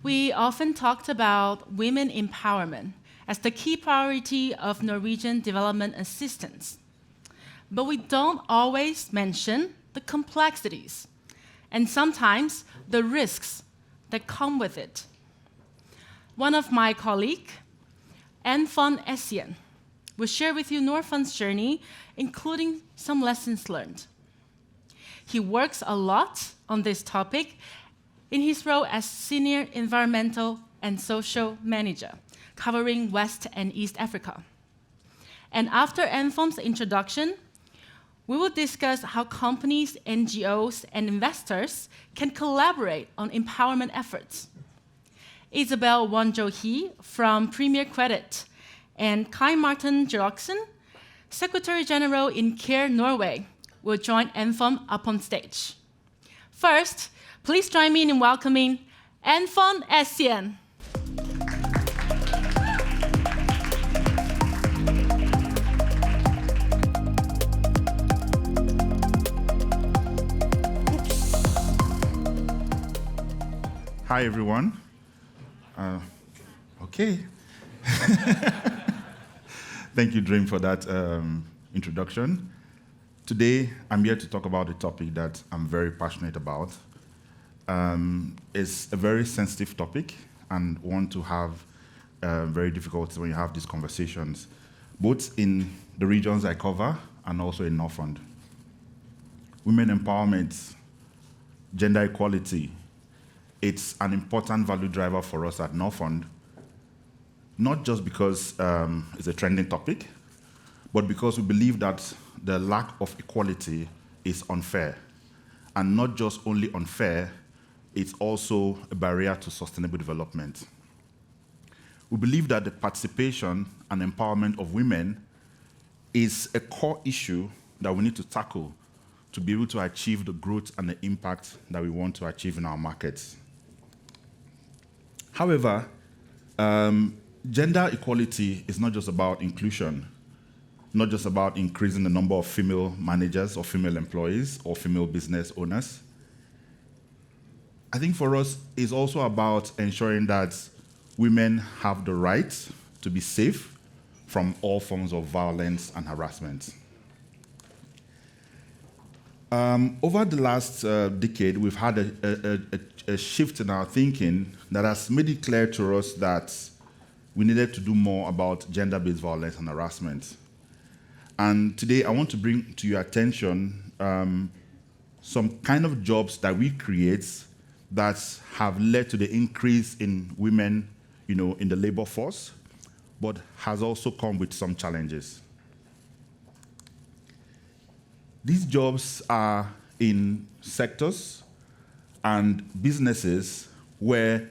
We often talked about women empowerment as the key priority of Norwegian development assistance. But we don't always mention the complexities and sometimes the risks that come with it. One of my colleagues, Mfon Essien, will share with you Norfund's journey, including some lessons learned. He works a lot on this topic in his role as Senior Environmental and Social Manager, covering West and East Africa. And after Mfon's introduction, we will discuss how companies, NGOs, and investors can collaborate on empowerment efforts. Isabel Wanjohi from Premier Credit and Kaj-Martin Georgsen, Secretary General in CARE Norway, will join Mfon up on stage. First, please join me in welcoming Mfon Essien. Hi, everyone. Okay. Thank you, Dream, for that introduction. Today, I'm here to talk about a topic that I'm very passionate about. It's a very sensitive topic and one to have very difficult when you have these conversations, both in the regions I cover and also in Norfund. Women empowerment, gender equality, it's an important value driver for us at Norfund, not just because it's a trending topic, but because we believe that the lack of equality is unfair. And not just only unfair, it's also a barrier to sustainable development. We believe that the participation and empowerment of women is a core issue that we need to tackle to be able to achieve the growth and the impact that we want to achieve in our markets. However, gender equality is not just about inclusion, not just about increasing the number of female managers or female employees or female business owners. I think for us, it's also about ensuring that women have the right to be safe from all forms of violence and harassment. Over the last decade, we've had a shift in our thinking that has made it clear to us that we needed to do more about gender-based violence and harassment. And today, I want to bring to your attention some kind of jobs that we create that have led to the increase in women, in the labor force, but has also come with some challenges. These jobs are in sectors and businesses where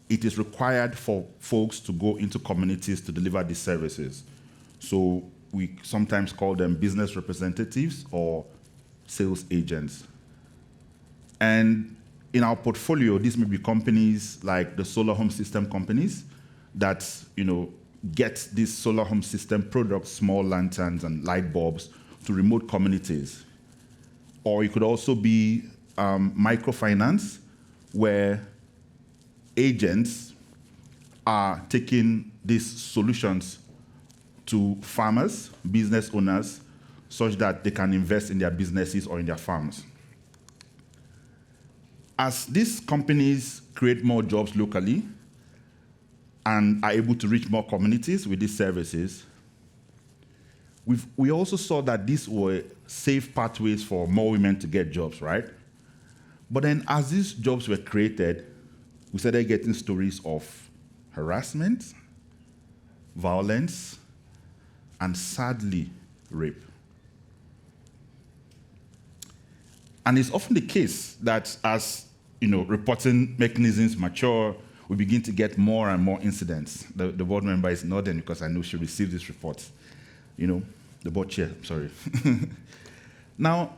it is required for folks to go into communities to deliver these services. So we sometimes call them business representatives or sales agents. And in our portfolio, these may be companies like the solar home system companies that, get these solar home system products, small lanterns and light bulbs, to remote communities. Or it could also be microfinance, where agents are taking these solutions to farmers, business owners, such that they can invest in their businesses or in their farms. As these companies create more jobs locally and are able to reach more communities with these services, we also saw that these were safe pathways for more women to get jobs, right? But then as these jobs were created, we started getting stories of harassment, violence, and sadly, rape. And it's often the case that as reporting mechanisms mature, we begin to get more and more incidents. The board member is nodding because I know she received this report. The board chair, sorry. Now,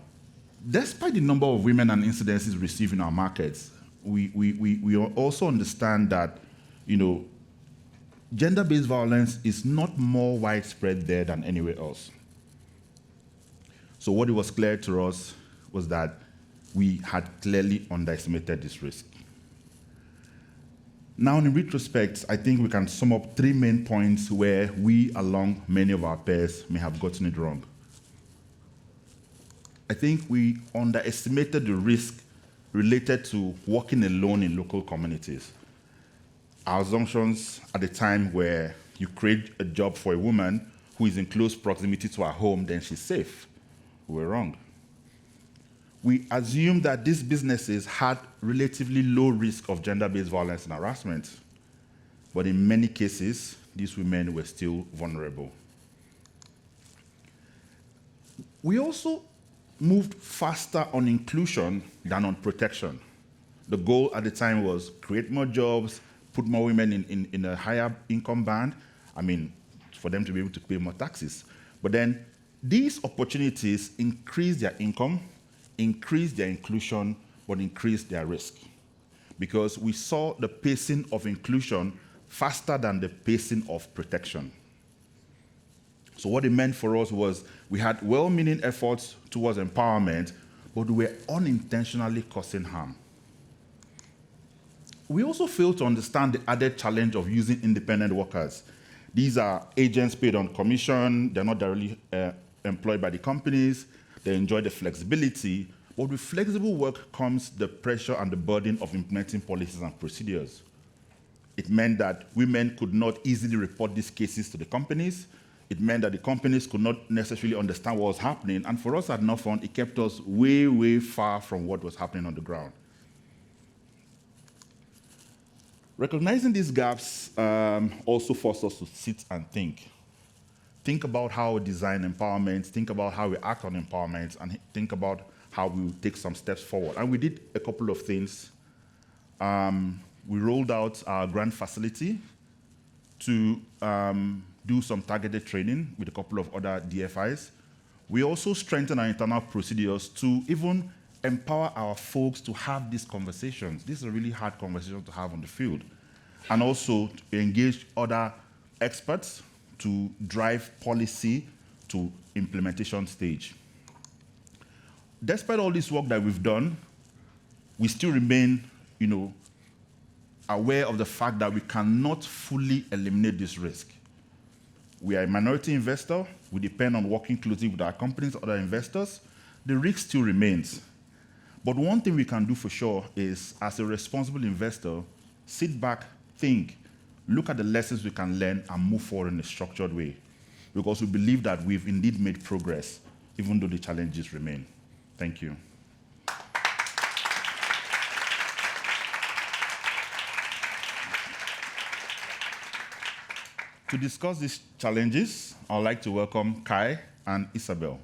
despite the number of women and incidences received in our markets, we also understand that, gender-based violence is not more widespread there than anywhere else. So what it was clear to us was that we had clearly underestimated this risk. Now, in retrospect, I think we can sum up 3 main points where we, along many of our peers, may have gotten it wrong. I think we underestimated the risk related to working alone in local communities. Our assumptions at the time were you create a job for a woman who is in close proximity to her home, then she's safe. We were wrong. We assumed that these businesses had relatively low risk of gender-based violence and harassment, but in many cases, these women were still vulnerable. We also moved faster on inclusion than on protection. The goal at the time was create more jobs, put more women in a higher income band, for them to be able to pay more taxes. But then these opportunities increase their income, increase their inclusion, but increase their risk. Because we saw the pacing of inclusion faster than the pacing of protection. So what it meant for us was we had well-meaning efforts towards empowerment, but we were unintentionally causing harm. We also failed to understand the added challenge of using independent workers. These are agents paid on commission, they're not directly employed by the companies, they enjoy the flexibility, but with flexible work comes the pressure and the burden of implementing policies and procedures. It meant that women could not easily report these cases to the companies. It meant that the companies could not necessarily understand what was happening, and for us at Norfund, it kept us way, way far from what was happening on the ground. Recognizing these gaps also forced us to sit and think. Think about how we design empowerment, think about how we act on empowerment, and think about how we will take some steps forward. And we did a couple of things. We rolled out our grant facility to do some targeted training with a couple of other DFIs. We also strengthened our internal procedures to even empower our folks to have these conversations. This is a really hard conversation to have on the field. And also to engage other experts to drive policy to implementation stage. Despite all this work that we've done, we still remain, aware of the fact that we cannot fully eliminate this risk. We are a minority investor. We depend on working closely with our companies, other investors. The risk still remains. But one thing we can do for sure is, as a responsible investor, sit back, think, look at the lessons we can learn, and move forward in a structured way. Because we believe that we've indeed made progress, even though the challenges remain. Thank you. To discuss these challenges, I'd like to welcome Kai and Isabel.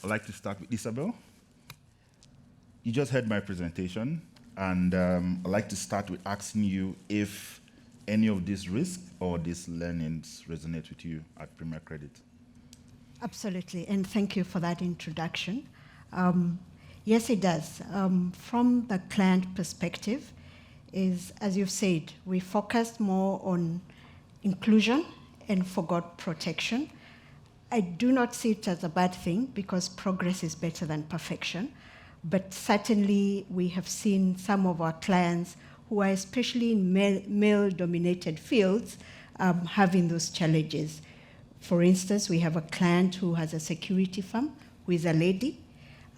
I'd like to start with Isabel. You just heard my presentation, and I'd like to start with asking you if any of these risks or these learnings resonate with you at Premier Credit. Absolutely, and thank you for that introduction. Yes, it does. From the client perspective, as you've said, we focused more on inclusion and forgot protection. I do not see it as a bad thing because progress is better than perfection. But certainly we have seen some of our clients who are especially in male-dominated fields having those challenges. For instance, we have a client who has a security firm who is a lady,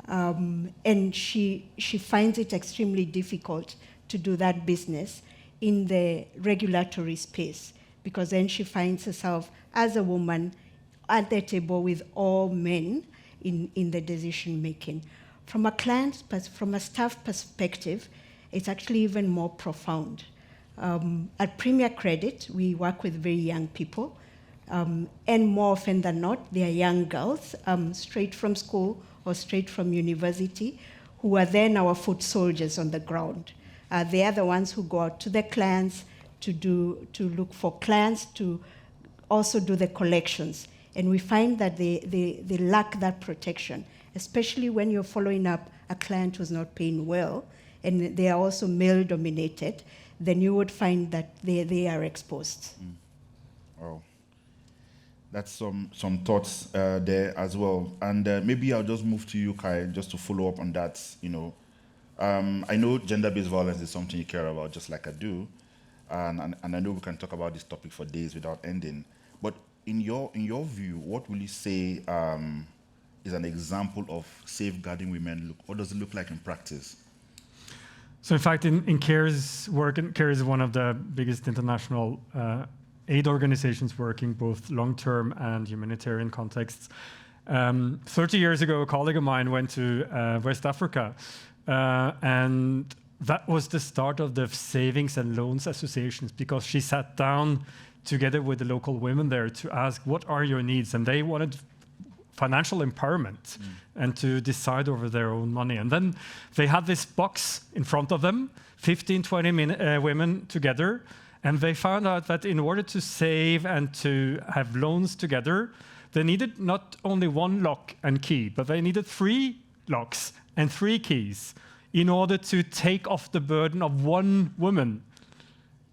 and she finds it extremely difficult to do that business in the regulatory space because then she finds herself as a woman at the table with all men in the decision making. From a staff perspective, it's actually even more profound. At Premier Credit, we work with very young people, and more often than not, they are young girls, straight from school or straight from university, who are then our foot soldiers on the ground. They are the ones who go out to the clients to look for clients, to also do the collections. And we find that they lack that protection, especially when you're following up a client who's not paying well, and they are also male-dominated, then you would find that they are exposed. Wow. That's some thoughts there as well. And maybe I'll just move to you, Kai, just to follow up on that. I know gender-based violence is something you care about, just like I do. And I know we can talk about this topic for days without ending. But in your view, what will you say is an example of safeguarding women? What does it look like in practice? So in fact, in CARE's work, and CARE is one of the biggest international aid organizations working both long-term and humanitarian contexts. 30 years ago, a colleague of mine went to West Africa, and that was the start of the savings and loans associations, because she sat down together with the local women there to ask, what are your needs? And they wanted financial empowerment and to decide over their own money. And then they had this box in front of them, 15, 20 women together, and they found out that in order to save and to have loans together, they needed not only one lock and key, but they needed 3 locks and 3 keys in order to take off the burden of one woman.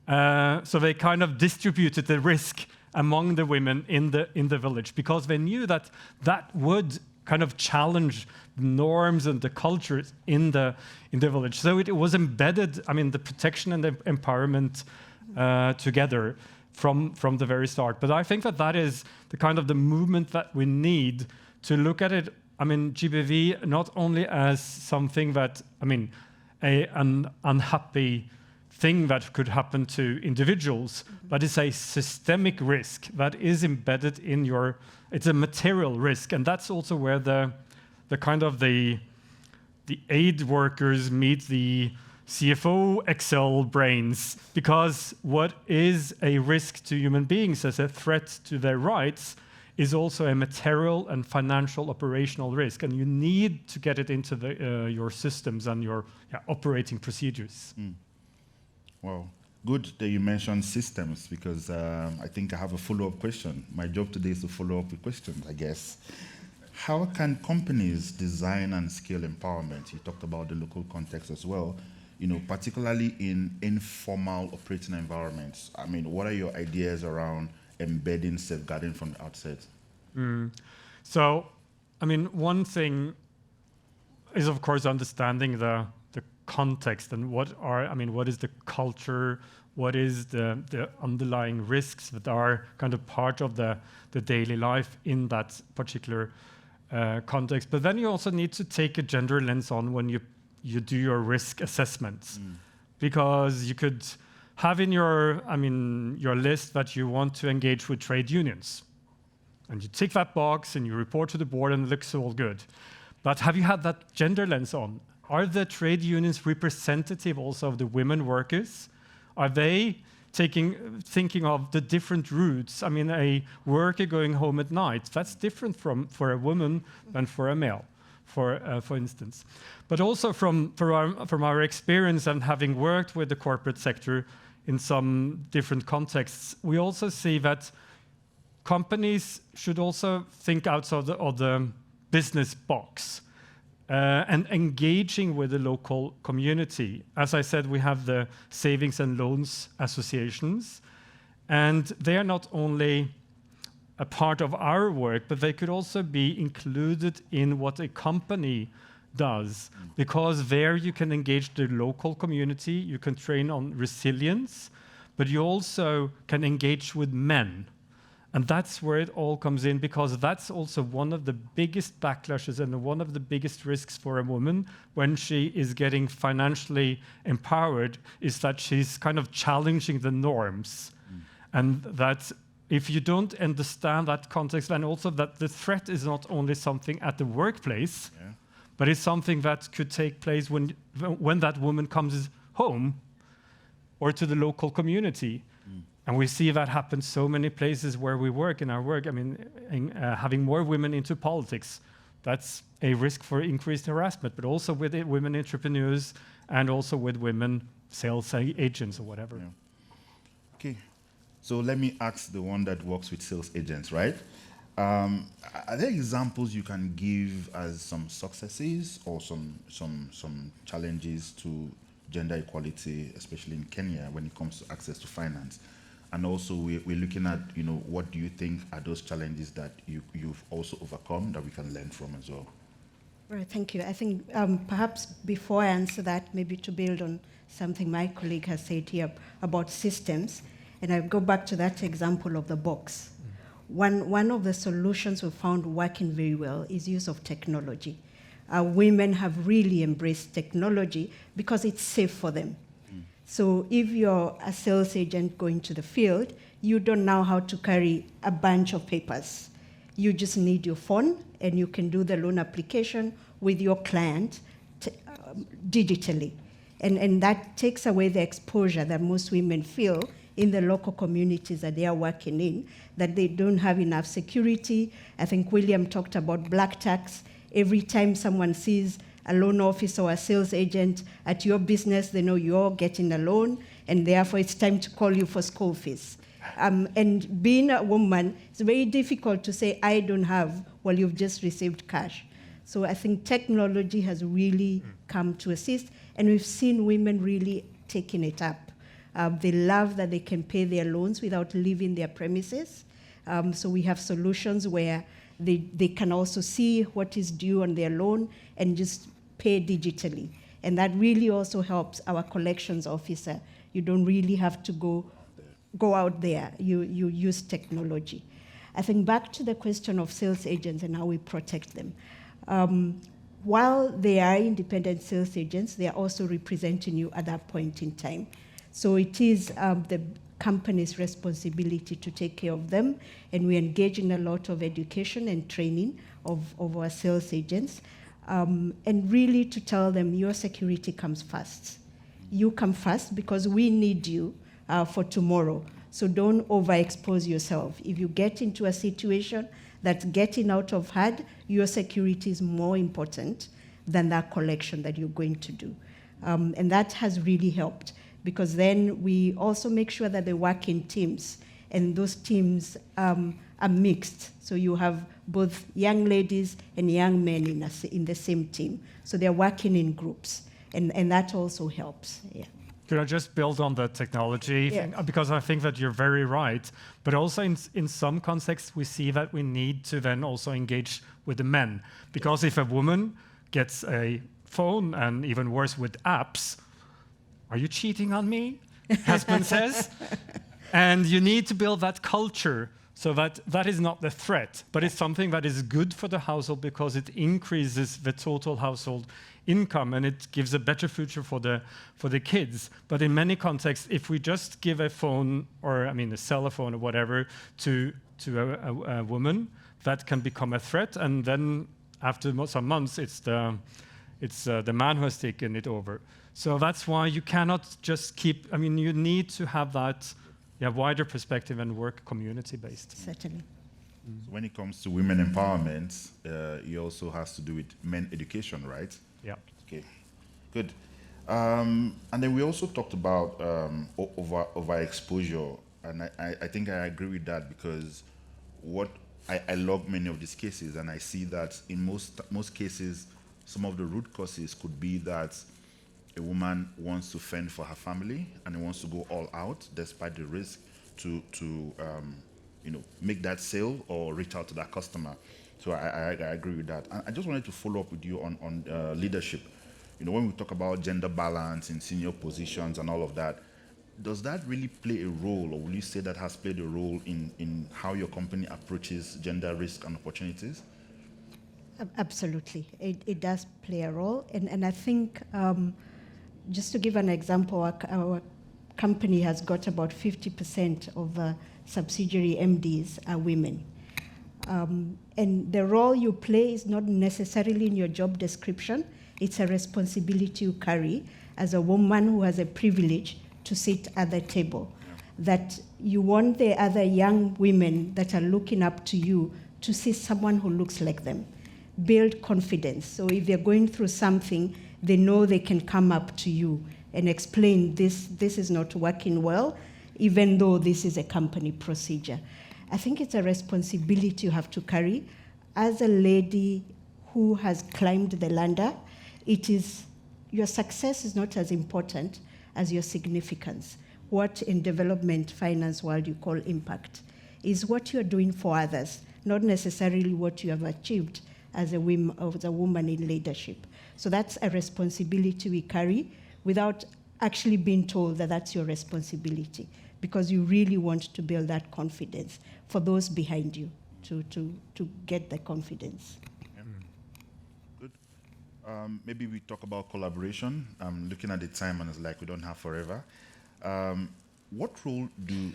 So they kind of distributed the risk among the women in the village, because they knew that that would kind of challenge the norms and the cultures in the village. So it was embedded, the protection and the empowerment together from the very start. But I think that is the kind of the movement that we need to look at it. GBV not only as something that, an unhappy thing that could happen to individuals, but it's a systemic risk that is embedded in it's a material risk. And that's also where the aid workers meet the CFO Excel brains, because what is a risk to human beings as a threat to their rights is also a material and financial operational risk, and you need to get it into your systems and your operating procedures. Wow, good that you mentioned systems, because I think I have a follow-up question. My job today is to follow up with questions, I guess. How can companies design and scale empowerment? You talked about the local context as well, particularly in informal operating environments. What are your ideas around embedding safeguarding from the outset? So, one thing is, of course, understanding the context and what is the culture, what is the underlying risks that are kind of part of the daily life in that particular context. But then you also need to take a gender lens on when you do your risk assessments, because you could have in your list that you want to engage with trade unions, and you tick that box and you report to the board and it looks all good. But have you had that gender lens on? Are the trade unions representative also of the women workers? Are they thinking of the different routes? A worker going home at night, that's different for a woman than for a male, for instance. But also from our experience and having worked with the corporate sector in some different contexts, we also see that companies should also think outside of the business box. And engaging with the local community. As I said, we have the savings and loans associations, and they are not only a part of our work, but they could also be included in what a company does, because there you can engage the local community, you can train on resilience, but you also can engage with men. And that's where it all comes in, because that's also one of the biggest backlashes and one of the biggest risks for a woman when she is getting financially empowered, is that she's kind of challenging the norms. And that if you don't understand that context, and also that the threat is not only something at the workplace, but it's something that could take place when that woman comes home or to the local community. And we see that happen so many places where we work in our work. Having more women into politics, that's a risk for increased harassment, but also with women entrepreneurs and also with women sales agents or whatever. Okay, so let me ask the one that works with sales agents, right? Are there examples you can give as some successes or some challenges to gender equality, especially in Kenya, when it comes to access to finance? And also, we're looking at, what do you think are those challenges that you've also overcome that we can learn from as well? Right, thank you. I think perhaps before I answer that, maybe to build on something my colleague has said here about systems, and I go back to that example of the box. One of the solutions we found working very well is use of technology. Women have really embraced technology because it's safe for them. So if you're a sales agent going to the field, you don't know how to carry a bunch of papers. You just need your phone, and you can do the loan application with your client digitally. And that takes away the exposure that most women feel in the local communities that they are working in, that they don't have enough security. I think William talked about black tax. Every time someone sees a loan officer or a sales agent at your business, they know you're getting a loan, and therefore it's time to call you for school fees. And being a woman, it's very difficult to say, I don't have, well, you've just received cash. So I think technology has really come to assist, and we've seen women really taking it up. They love that they can pay their loans without leaving their premises. So we have solutions where they can also see what is due on their loan and just pay digitally. And that really also helps our collections officer. You don't really have to go out there. You use technology. I think back to the question of sales agents and how we protect them. While they are independent sales agents, they are also representing you at that point in time. So it is the company's responsibility to take care of them, and we engage in a lot of education and training of our sales agents, and really to tell them your security comes first. You come first because we need you for tomorrow. So don't overexpose yourself. If you get into a situation that's getting out of hand, your security is more important than that collection that you're going to do. And that has really helped, because then we also make sure that they work in teams, and those teams are mixed. So you have both young ladies and young men in the same team. So they're working in groups, and that also helps. Yeah. Could I just build on the technology thing? Because I think that you're very right. But also in some contexts, we see that we need to then also engage with the men. Because if a woman gets a phone, and even worse with apps, are you cheating on me? Husband says. And you need to build that culture so that is not the threat, but it's something that is good for the household because it increases the total household income, and it gives a better future for the kids. But in many contexts, if we just give a phone, or a cell phone or whatever, to a woman, that can become a threat, and then after some months, it's the man who has taken it over. So that's why you cannot just keep. You need to have that wider perspective and work community-based. Certainly. So when it comes to women empowerment, it also has to do with men education, right? Yeah. Okay, good. And then we also talked about overexposure, and I think I agree with that, because I log many of these cases, and I see that in most cases, some of the root causes could be that a woman wants to fend for her family and wants to go all out despite the risk to make that sale or reach out to that customer. So I agree with that. I just wanted to follow up with you on leadership. When we talk about gender balance in senior positions and all of that, does that really play a role, or will you say that has played a role in how your company approaches gender risk and opportunities? Absolutely. It does play a role. And I think, just to give an example, our company has got about 50% of the subsidiary MDs are women. And the role you play is not necessarily in your job description. It's a responsibility you carry as a woman who has a privilege to sit at the table. That you want the other young women that are looking up to you to see someone who looks like them. Build confidence. So if they're going through something, they know they can come up to you and explain this is not working well, even though this is a company procedure. I think it's a responsibility you have to carry. As a lady who has climbed the ladder, your success is not as important as your significance. What in development finance world you call impact is what you're doing for others, not necessarily what you have achieved as a woman in leadership. So that's a responsibility we carry without actually being told that that's your responsibility, because you really want to build that confidence for those behind you to get the confidence. Good. Maybe we talk about collaboration. I'm looking at the time and it's like we don't have forever. What role do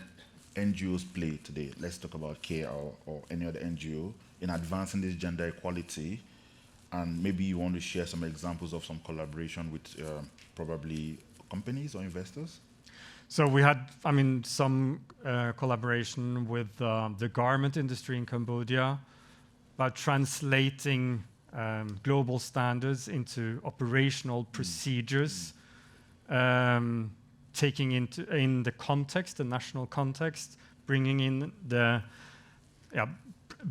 NGOs play today? Let's talk about CARE or any other NGO in advancing this gender equality. And maybe you want to share some examples of some collaboration with probably companies or investors? So we had, some collaboration with the garment industry in Cambodia about translating global standards into operational procedures, taking in the context, the national context, bringing in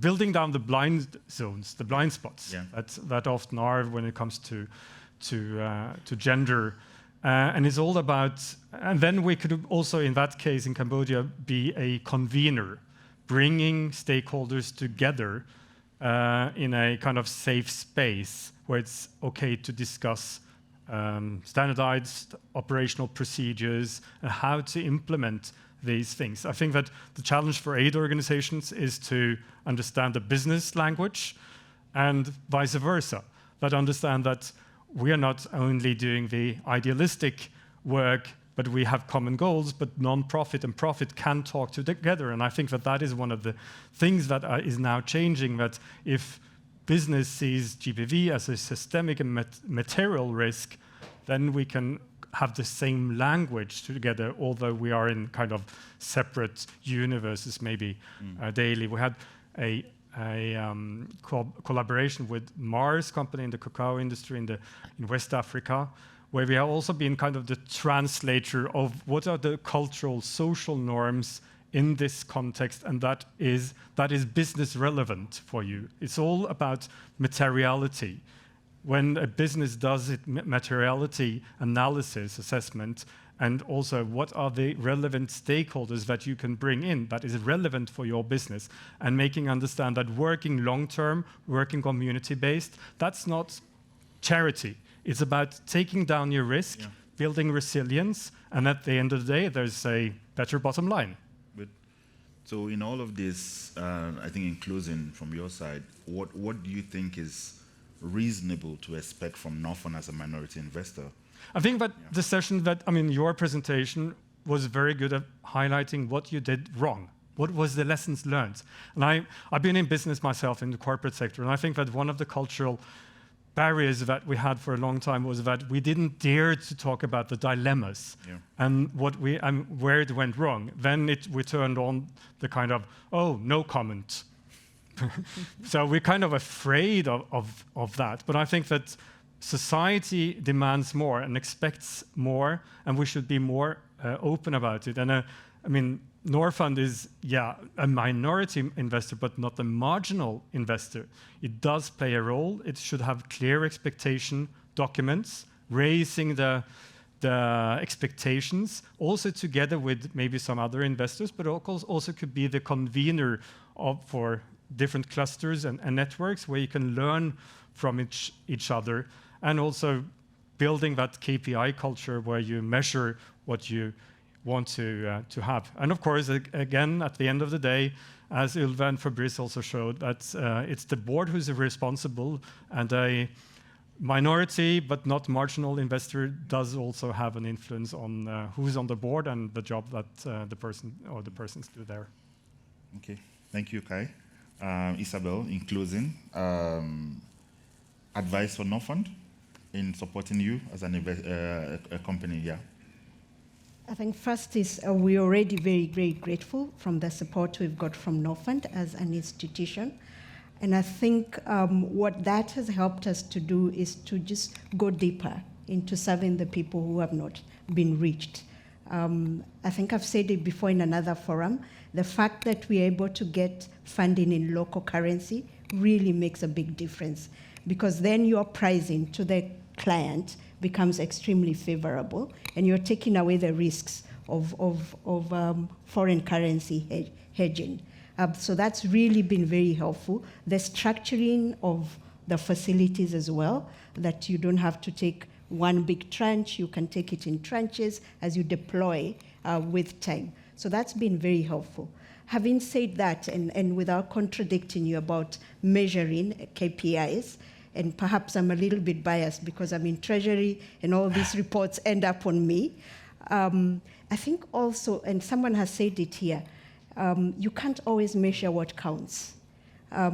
building down the blind zones, the blind spots that often are when it comes to gender. And it's all about, and then we could also, in that case in Cambodia, be a convener, bringing stakeholders together in a kind of safe space where it's okay to discuss standardized operational procedures and how to implement these things. I think that the challenge for aid organizations is to understand the business language and vice versa, but understand that we are not only doing the idealistic work, but we have common goals, but non-profit and profit can talk together. And I think that that is one of the things that is now changing, that if business sees GBV as a systemic and material risk, then we can have the same language together, although we are in kind of separate universes maybe daily. We had a collaboration with Mars company in the cacao industry in West Africa, where we have also been kind of the translator of what are the cultural, social norms in this context, and that is business relevant for you. It's all about materiality. When a business does its materiality analysis assessment, and also what are the relevant stakeholders that you can bring in that is relevant for your business, and making understand that working long-term, working community-based, that's not charity. It's about taking down your risk, building resilience, and at the end of the day, there's a better bottom line. But, so in all of this, I think in closing from your side, what do you think is reasonable to expect from Norfund as a minority investor? I think that the session your presentation was very good at highlighting what you did wrong. What was the lessons learned? And I've been in business myself in the corporate sector, and I think that one of the cultural barriers that we had for a long time was that we didn't dare to talk about the dilemmas and where it went wrong. Then we turned on the kind of, no comment. So we're kind of afraid of that. But I think that society demands more and expects more, and we should be more open about it. And Norfund is, a minority investor, but not a marginal investor. It does play a role. It should have clear expectation documents, raising the expectations, also together with maybe some other investors, but also could be the convener for different clusters and networks where you can learn from each other, and also building that KPI culture where you measure what you want to have. And of course, again, at the end of the day, as Ylva and Fabrice also showed, that it's the board who's responsible, and a minority but not marginal investor does also have an influence on who's on the board and the job that the person or the persons do there. Okay, thank you, Kai. Isabel, in closing, advice for Norfund in supporting you as a company, I think first is we're already very, very grateful from the support we've got from Norfund as an institution. And I think what that has helped us to do is to just go deeper into serving the people who have not been reached. I think I've said it before in another forum, the fact that we're able to get funding in local currency really makes a big difference, because then your pricing to the client becomes extremely favorable, and you're taking away the risks of foreign currency hedging. So that's really been very helpful. The structuring of the facilities as well, that you don't have to take one big tranche, you can take it in tranches as you deploy with time. So that's been very helpful. Having said that, and without contradicting you about measuring KPIs, and perhaps I'm a little bit biased because I'm in Treasury and all these reports end up on me, I think also, and someone has said it here, you can't always measure what counts.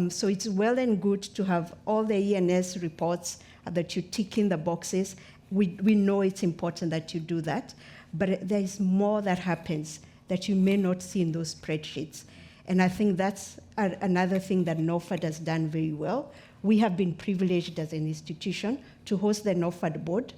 So it's well and good to have all the ENS reports that you tick in the boxes. We know it's important that you do that, but there is more that happens that you may not see in those spreadsheets. And I think that's another thing that Norfund has done very well. We have been privileged as an institution to host the Norfund board,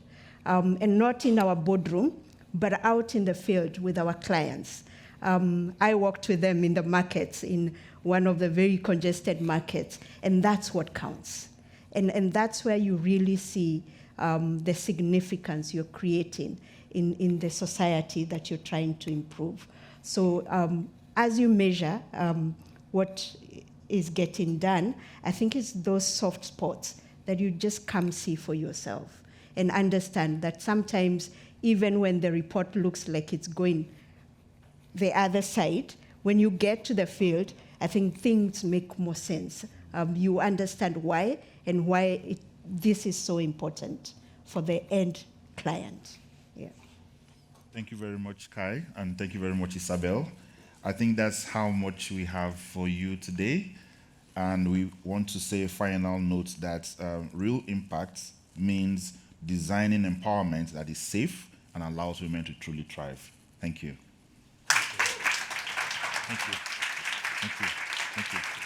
and not in our boardroom, but out in the field with our clients. I worked with them in the markets, in one of the very congested markets, and that's what counts. And that's where you really see the significance you're creating in the society that you're trying to improve. So as you measure what is getting done, I think it's those soft spots that you just come see for yourself and understand that sometimes, even when the report looks like it's going the other side, when you get to the field, I think things make more sense. You understand why and why this is so important for the end client. Yeah. Thank you very much, Kai, and thank you very much, Isabel. I think that's how much we have for you today. And we want to say a final note that real impact means designing empowerment that is safe and allows women to truly thrive. Thank you. Thank you. Thank you. Thank you.